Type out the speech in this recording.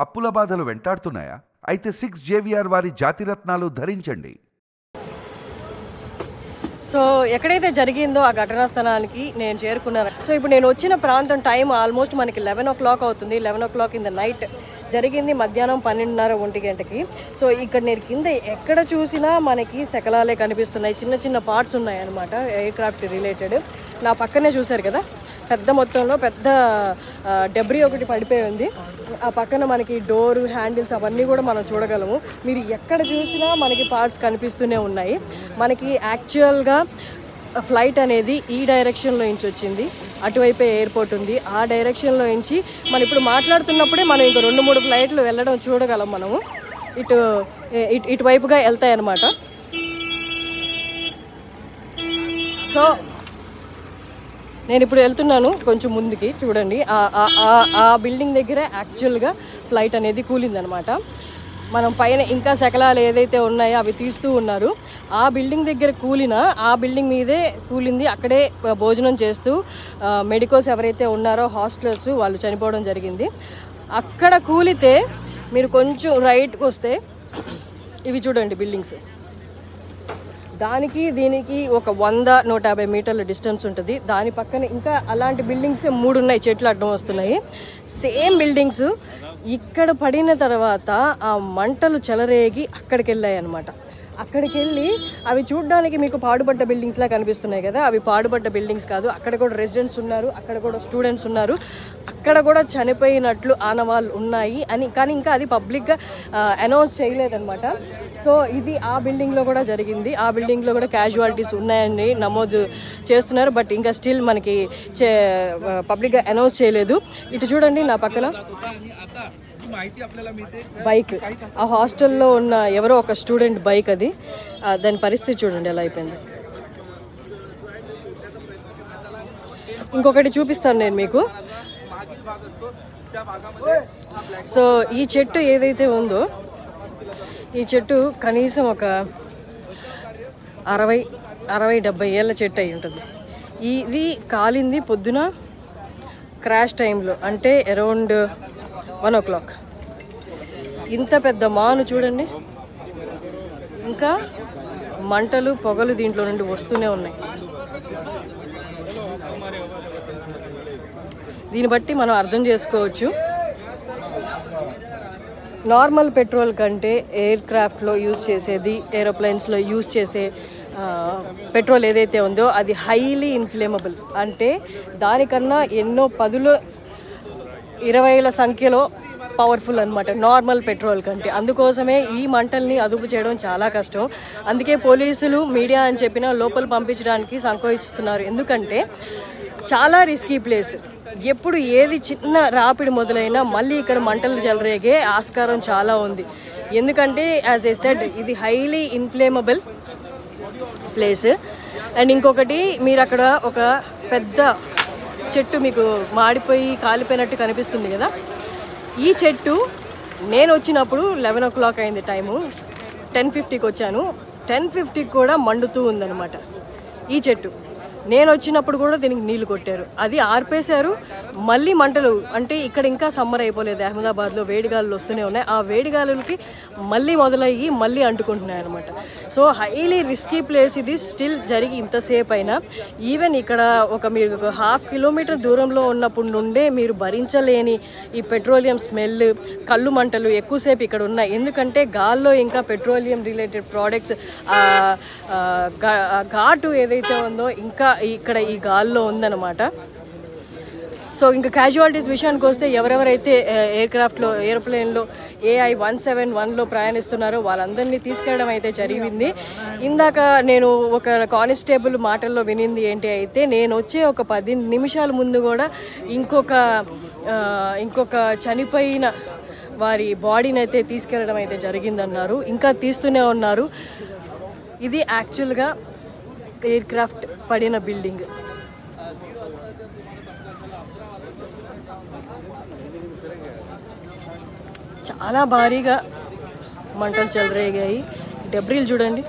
అప్పుల బాధలు వెంటాడుతున్నాయా? అయితే 6JVR వారి జాతిరత్నాలు ధరించండి. సో ఎక్కడైతే జరిగిందో ఆ ఘటనా స్థలానికి నేను చేరుకున్నాను. సో ఇప్పుడు నేను వచ్చిన ప్రాంతం టైం ఆల్మోస్ట్ మనకి 11 o'clock అవుతుంది. 11 o'clock ఇన్ ద నైట్ జరిగింది, మధ్యాహ్నం 12:30 1 గంటకి. సో ఇక్కడ నేను కింద ఎక్కడ చూసినా మనకి శకలాలే కనిపిస్తున్నాయి, చిన్న చిన్న పార్ట్స్ ఉన్నాయి అనమాట, ఎయిర్ క్రాఫ్ట్ రిలేటెడ్. నా పక్కనే చూశారు కదా, పెద్ద మొత్తంలో పెద్ద డెబ్రీ ఒకటి పడిపోయి ఉంది. ఆ పక్కన మనకి డోరు, హ్యాండిల్స్ అవన్నీ కూడా మనం చూడగలము. మీరు ఎక్కడ చూసినా మనకి పార్ట్స్ కనిపిస్తూనే ఉన్నాయి. మనకి యాక్చువల్గా ఫ్లైట్ అనేది ఈ డైరెక్షన్లో నుంచి వచ్చింది, అటువైపే ఎయిర్పోర్ట్ ఉంది. ఆ డైరెక్షన్లో నుంచి మనం ఇప్పుడు మాట్లాడుతున్నప్పుడే మనం ఇంకో 2-3 ఫ్లైట్లు వెళ్ళడం చూడగలం. మనము ఇటువైపుగా వెళ్తాయి అన్నమాట. సో నేను ఇప్పుడు వెళ్తున్నాను కొంచెం ముందుకి, చూడండి. ఆ బిల్డింగ్ దగ్గర యాక్చువల్గా ఫ్లైట్ అనేది కూలిందనమాట. మనం పైన ఇంకా శకలాలు ఏదైతే ఉన్నాయో అవి తీస్తూ ఉన్నారు. ఆ బిల్డింగ్ దగ్గర ఆ బిల్డింగ్ మీదే కూలింది. అక్కడే భోజనం చేస్తూ మెడికోస్ ఎవరైతే ఉన్నారో హాస్టలర్స్ వాళ్ళు చనిపోవడం జరిగింది. అక్కడ కూలితే మీరు కొంచెం రైట్కి వస్తే ఇవి చూడండి బిల్డింగ్స్. దానికి దీనికి ఒక 100-150 మీటర్ల డిస్టెన్స్ ఉంటుంది. దాని పక్కన ఇంకా అలాంటి బిల్డింగ్స్ 3 ఉన్నాయి, చెట్లు అడ్డం వస్తున్నాయి. సేమ్ బిల్డింగ్స్ ఇక్కడ పడిన తర్వాత ఆ మంటలు చెలరేగి అక్కడికి వెళ్ళాయి అనమాట. అక్కడికి వెళ్ళి అవి చూడడానికి మీకు పాడుపడ్డ బిల్డింగ్స్లా కనిపిస్తున్నాయి కదా, అవి పాడుపడ్డ బిల్డింగ్స్ కాదు. అక్కడ కూడా రెసిడెంట్స్ ఉన్నారు, అక్కడ కూడా స్టూడెంట్స్ ఉన్నారు, అక్కడ కూడా చనిపోయినట్లు ఆనవాళ్ళు ఉన్నాయి అని. కానీ ఇంకా అది పబ్లిక్గా అనౌన్స్ చేయలేదన్నమాట. సో ఇది ఆ బిల్డింగ్లో కూడా జరిగింది. ఆ బిల్డింగ్లో కూడా క్యాజువాలిటీస్ ఉన్నాయని నమోదు చేస్తున్నారు. బట్ ఇంకా స్టిల్ మనకి పబ్లిక్గా అనౌన్స్ చేయలేదు. ఇటు చూడండి నా పక్కన బైక్, ఆ హాస్టల్లో ఉన్న ఎవరో ఒక స్టూడెంట్ బైక్ అది. దాని పరిస్థితి చూడండి ఎలా అయిపోయింది. ఇంకొకటి చూపిస్తాను నేను మీకు. సో ఈ చెట్టు ఏదైతే ఉందో, ఈ చెట్టు కనీసం ఒక 60-70 ఏళ్ళ చెట్టు అయి ఉంటుంది. ఇది కాలింది పొద్దున క్రాష్ టైంలో, అంటే అరౌండ్ 1 o'clock. ఇంత పెద్ద మాను చూడండి, ఇంకా మంటలు పొగలు దీంట్లో నుండి వస్తూనే ఉన్నాయి. దీన్ని బట్టి మనం అర్థం చేసుకోవచ్చు, నార్మల్ పెట్రోల్ కంటే ఎయిర్ క్రాఫ్ట్లో యూజ్ చేసేది, ఏరోప్లేన్స్లో యూజ్ చేసే పెట్రోల్ ఏదైతే ఉందో అది హైలీ ఇన్ఫ్లేమబుల్. అంటే దానికన్నా ఎన్నో 10-20ల సంఖ్యలో పవర్ఫుల్ అనమాట నార్మల్ పెట్రోల్ కంటే. అందుకోసమే ఈ మంటల్ని అదుపు చేయడం చాలా కష్టం. అందుకే పోలీసులు మీడియా అని చెప్పినా లోపల పంపించడానికి సంకోచిస్తున్నారు. ఎందుకంటే చాలా రిస్కీ ప్లేస్. ఎప్పుడు ఏది చిన్న రాపిడి మొదలైనా మళ్ళీ ఇక్కడ మంటలు చెలరేగే ఆస్కారం చాలా ఉంది. ఎందుకంటే యాజ్ ఏ సెడ్ ఇది హైలీ ఇన్ఫ్లేమబుల్ ప్లేస్. అండ్ ఇంకొకటి, మీరు అక్కడ ఒక పెద్ద చెట్టు మీకు మాడిపోయి కాలిపోయినట్టు కనిపిస్తుంది కదా, ఈ చెట్టు నేను వచ్చినప్పుడు 11 o'clock అయింది టైము. 10:50కి వచ్చాను. 10:50కి కూడా మండుతూ ఉందన్నమాట ఈ చెట్టు. నేను వచ్చినప్పుడు కూడా దీనికి నీళ్లు కొట్టారు, అది ఆర్పేశారు. మళ్ళీ మంటలు, అంటే ఇక్కడ ఇంకా సమ్మర్ అయిపోలేదు, అహ్మదాబాద్లో వేడిగాలు వస్తూనే ఉన్నాయి. ఆ వేడిగాలులకి మళ్ళీ మొదలయ్యి మళ్ళీ అంటుకుంటున్నాయి అనమాట. సో హైలీ రిస్కీ ప్లేస్ ఇది. స్టిల్ జరిగి ఇంతసేపు అయినా, ఈవెన్ ఇక్కడ మీరు 1/2 కిలోమీటర్ దూరంలో ఉన్నప్పుడు నుండే మీరు భరించలేని ఈ పెట్రోలియం స్మెల్, కళ్ళు మంటలు ఎక్కువసేపు ఇక్కడ ఉన్నాయి. ఎందుకంటే గాల్లో ఇంకా పెట్రోలియం రిలేటెడ్ ప్రోడక్ట్స్ ఘాటు ఏదైతే ఉందో ఇంకా ఇక్కడ ఈ గాల్లో ఉందన్నమాట. సో ఇంకా క్యాజువాలిటీస్ విషయానికి వస్తే, ఎవరెవరైతే ఏరోప్లేన్లో AI-171లో ప్రయాణిస్తున్నారో వాళ్ళందరినీ తీసుకెళ్ళడం అయితే జరిగింది. ఇందాక నేను ఒక కానిస్టేబుల్ మాటల్లో వినింది ఏంటి అయితే, నేను వచ్చే ఒక 10 నిమిషాల ముందు కూడా ఇంకొక చనిపోయిన వారి బాడీని అయితే తీసుకెళ్ళడం అయితే జరిగిందన్నారు. ఇంకా తీస్తూనే ఉన్నారు. ఇది యాక్చువల్గా ఎయిర్ క్రాఫ్ట్ పడిన బిల్డింగ్. చాలా భారీగా మంటలు చెలరేగాయి. డెబ్రీలు చూడండి.